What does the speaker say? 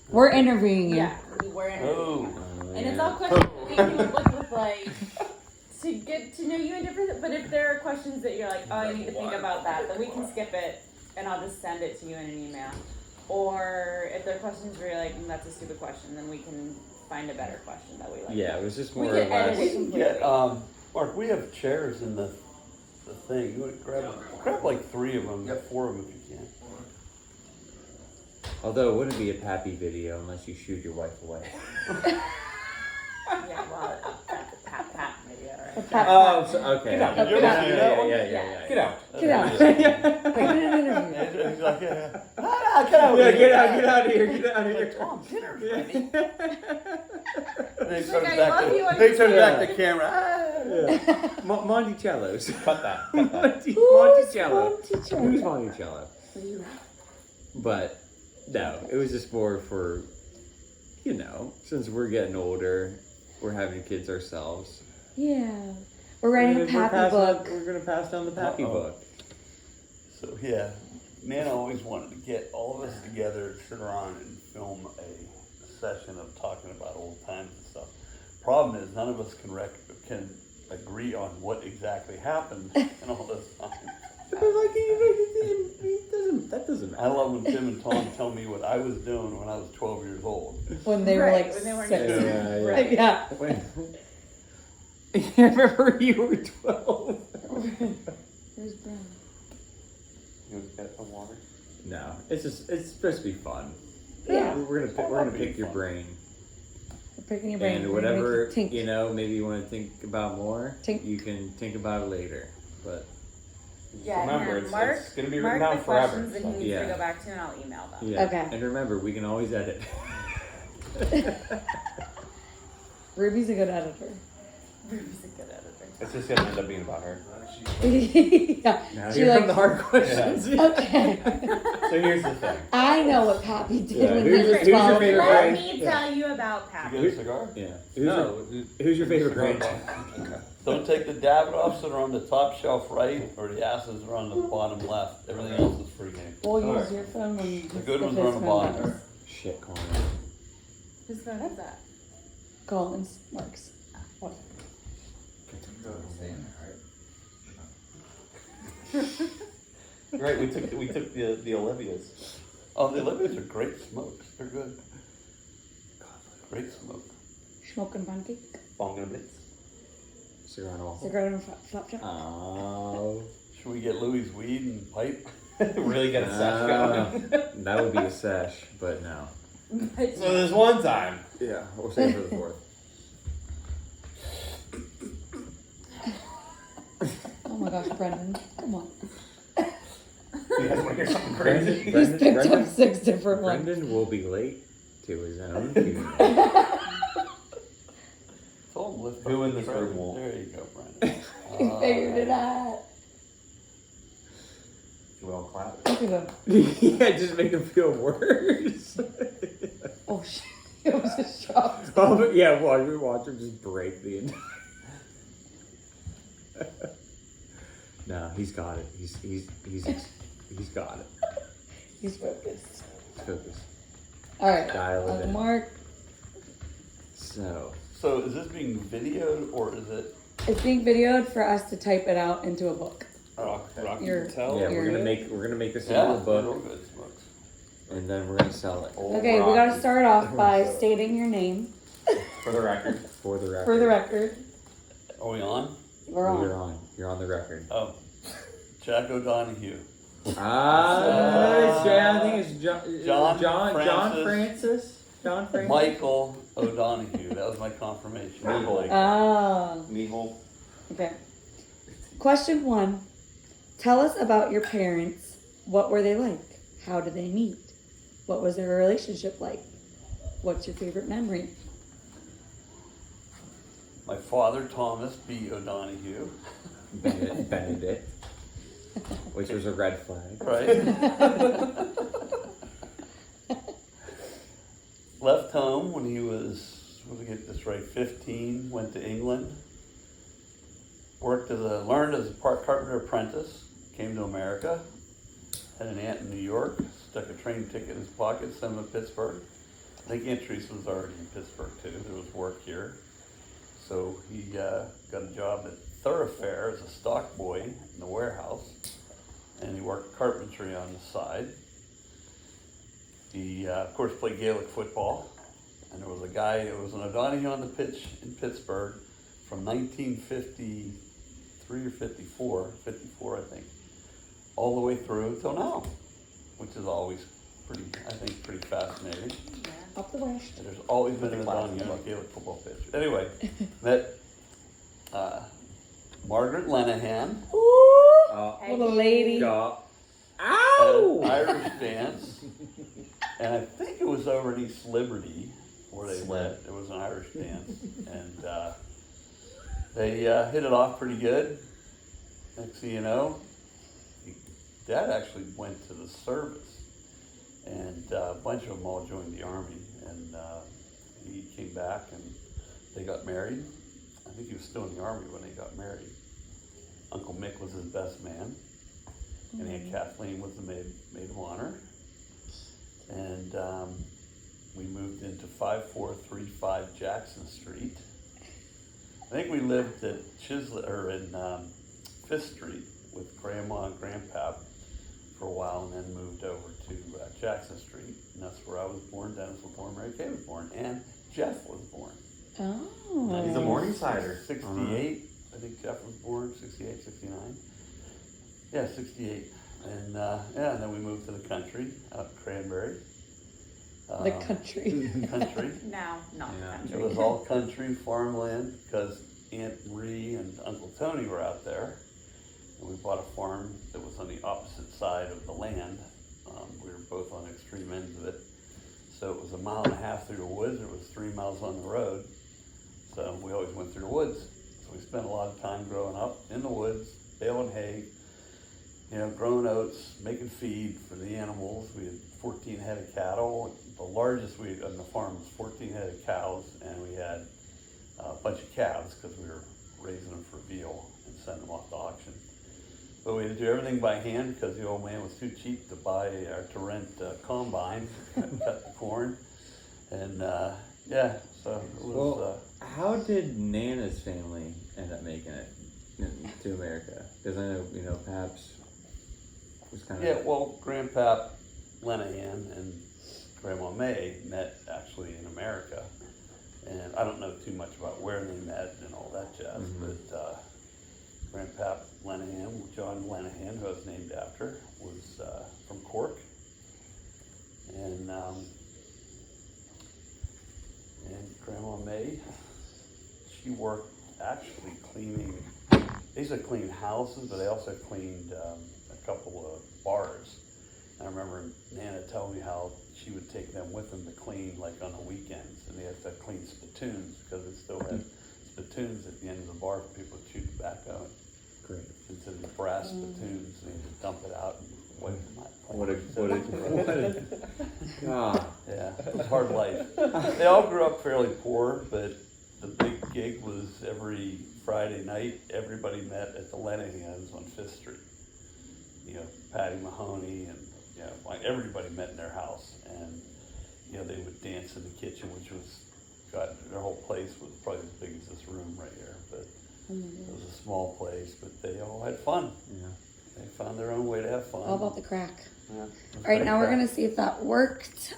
We're interviewing you. Yeah, we're interviewing. Oh. And it's all questions we can look with, like, to get to know you in different. But if there are questions that you're like, oh, I need to think about that, then we can skip it, and I'll just send it to you in an email. Or if there are questions where you're like, that's a stupid question, then we can find a better question that we like. Yeah, it was just We more or can edit it less. completely. Mark, we have chairs in the thing. You want to grab like 3 of them, 4 of them if you can. Although it wouldn't be a Pappy video unless you shooed your wife away. Yeah, well, that's a pat maybe, alright. Oh, so, okay. Get out. Did you ever see that one? Yeah. Get out. Get out. I did an interview. He's like, yeah. Ah, get out. Yeah, get out of here, get out of here. Tom, dinner's ready. And then he Like, turns I love you, I back to, just- the camera. Ah. Monticello's. Cut that. Cut that. Monticello. Monticello? Who's Monticello? But, no, it was just more for, since we're getting older, we're having kids ourselves. Yeah. We're writing a Pappy book. We're going to pass down the Pappy book. So yeah, Nana always wanted to get all of us together, sit around and film a session of talking about old times and stuff. Problem is, none of us can agree on what exactly happened in all this time. That doesn't matter. I love when Tim and Tom tell me what I was doing when I was 12 years old. When they were Right, like when they weren't 6. even- Yeah. Right. Yeah. When, I remember you were 12. Where's Brown? You get some water? No, it's supposed to be fun. Yeah. We're gonna pick your brain. We're picking your brain. And We're gonna make whatever, you think. maybe you want to think about more, Tink. you can think about it later. But Yeah, Remember, and Mark, it's gonna be mark written the down forever. questions that he needs Yeah. to go back to, and I'll email them. yeah. Okay. And remember, we can always edit. Ruby's a good editor. Ruby's a good editor. It's just gonna end up being about her. Yeah. Now She here come like, the hard questions. okay. So here's the thing. I know what Pappy did Yeah, when he who's was your- who's your 12. favorite Let brain? me Yeah. tell you about You Pappy. get a cigar? Yeah. No, Who's your favorite brain? Don't take the Davidoffs that are on the top shelf right or the asses that are on the bottom left. Everything else is free game. We'll use Alright. your phone when you The good ones are on the bottom. Shit, Colin. Whose phone is that? Colin's Mark's. right, we took the Olivia's. Oh, the Olympics are great smokes. They're good. Great smoke. Smoking pancake. Bong and Blitz. Cigar and waffle. Cigar and flop chop. Oh. Should we get Louis weed and pipe? Really get a sash going. That would be a sesh, but no. So there's one time. Yeah, we'll save it for the 4th. Oh my gosh, Brendan. Come on. You guys want to hear something crazy? He's picked up 6 different ones. Brendan will be late to his own funeral. Told him lift Who up in the this trailer. room will? There you go, Brandon. He figured it out. Should we all clap? Look at him. Yeah, just make him feel worse. Oh shit. It was a shock. Oh, but yeah, watch him just break the entire. No, he's got it. He's got it. He's focused. Focus. Alright. Dial it Uncle in. Mark. So, So is this being videoed or is it? It's being videoed for us to type it out into a book. Rocky You're- Patel. yeah, we're You're- gonna make this into Yeah, a they're book, real good smokes. and then we're gonna sell it Old Okay, we Rocky. gotta start off by stating your name For the record. for the record. for the record. Are we on? We're You're on. on. You're on the record. Oh, Jack O'Donohue. Ah, I think it's John John Francis. Francis. John Francis. Michael O'Donohue. That was my confirmation. Michael. Oh, Mihal. okay. Question 1. Tell us about your parents. What were they like? How did they meet? What was their relationship like? What's your favorite memory? My father, Thomas B. O'Donohue. Benedict, which was a red flag. Right? Left home when he was, let me get this right, 15, went to England. Learned as a carpenter apprentice, came to America, had an aunt in New York, stuck a train ticket in his pocket, sent him to Pittsburgh. I think Entries was already in Pittsburgh too. There was work here. So he got a job at Thoroughfare as a stock boy in the warehouse. And he worked carpentry on the side. He, of course, played Gaelic football. And there was a guy, it was an O'Donoghue on the pitch in Pittsburgh from 1953 or 54, I think, all the way through till now, which is always pretty fascinating. Yeah. Up the west. And there's always been an O'Donoghue on a Gaelic football pitch. Anyway, met Margaret Lenahan Oh, What a lady. God. at Ow! an Irish dance. And I think it was over in East Liberty where they met. It was an Irish dance. And they hit it off pretty good. Next thing you know, Dad actually went to the service. And a bunch of them all joined the Army. And he came back and they got married. I think he was still in the Army when they got married. Uncle Mick was his best man. And Aunt Kathleen was the maid of honor. And we moved into 5435 Jackson Street. I think we lived at in Fifth Street with Grandma and Grandpap for a while, and then moved over to Jackson Street, and that's where I was born. Dennis was born, Mary Kay was born, and Jeff was born. Oh. He's a Morningsider. 68, I think Jeff was born, 68, 69. Yeah, 68. And and then we moved to the country, out in Cranberry. The country. Country. Now, not Yeah. It country. was all country farmland because Aunt Marie and Uncle Tony were out there. And we bought a farm that was on the opposite side of the land. We were both on extreme ends of it. So it was 1.5 miles through the woods. It was 3 miles on the road. So we always went through the woods. So we spent a lot of time growing up in the woods, baling hay, growing oats, making feed for the animals. We had 14 head of cattle. The largest we had on the farm was 14 head of cows, and we had a bunch of calves because we were raising them for veal and sending them off to auction. But we had to do everything by hand because the old man was too cheap to buy or to rent a combine, cut the corn, and so it was. Well, how did Nana's family end up making it to America? Because I know, Paps was kind of. Yeah, well, Grandpap Lenahan and Grandma May met actually in America. And I don't know too much about where they met and all that jazz, but Grandpap Lenahan, John Lenahan, who I was named after, was from Cork. And Grandma May, she worked actually cleaning. They used to clean houses, but they also cleaned a couple of bars. I remember Nana telling me how she would take them with them to clean, like on the weekends, and they had to clean spittoons because they still had spittoons at the end of the bar for people to chew tobacco. Great. Instead of the brass spittoons, they had to dump it out and wipe them out. What a God. Yeah, it was a hard life. They all grew up fairly poor, but the big gig was every Friday night, everybody met at the Lenahans on Fifth Street. Patty Mahoney and, like everybody met in their house. And, they would dance in the kitchen, which was, their whole place was probably as big as this room right here. But it was a small place, but they all had fun. Yeah. They found their own way to have fun. All about the crack. Yeah, it was All right, great now we're crack. gonna see if that worked.